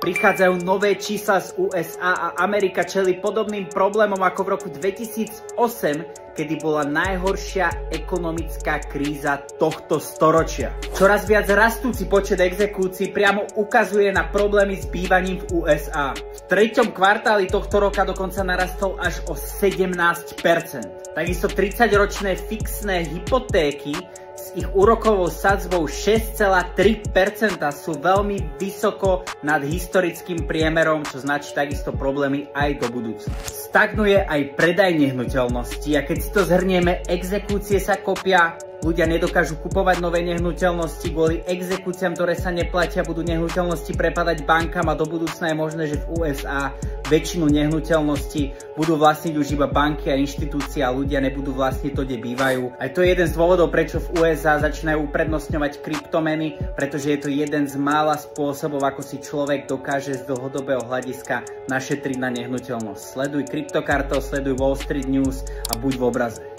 Prichádzajú nové čísla z USA a Amerika čelí podobným problémom ako v roku 2008, kedy bola najhoršia ekonomická kríza tohto storočia. Čoraz viac rastúci počet exekúcií priamo ukazuje na problémy s bývaním v USA. V treťom kvartáli tohto roka dokonca narastol až o 17%. Takisto 30-ročné fixné hypotéky s ich úrokovou sadzbou 6,3% sú veľmi vysoko nad historickým priemerom, čo značí takisto problémy aj do budúcna. Stagnuje aj predaj nehnuteľností a keď si to zhrnieme, exekúcie sa kopia, ľudia nedokážu kupovať nové nehnuteľnosti kvôli exekúciám, ktoré sa neplatia, budú nehnuteľnosti prepadať bankám a do budúcna je možné, že v USA väčšinu nehnuteľností budú vlastniť už iba banky a inštitúcie a ľudia nebudú vlastniť to, kde bývajú. Aj to je jeden z dôvodov, prečo v USA začínajú uprednostňovať kryptomeny, pretože je to jeden z mála spôsobov, ako si človek dokáže z dlhodobého hľadiska našetriť na nehnuteľnosť. Sleduj Kryptokartel, sleduj Wall Street News a buď v obraze.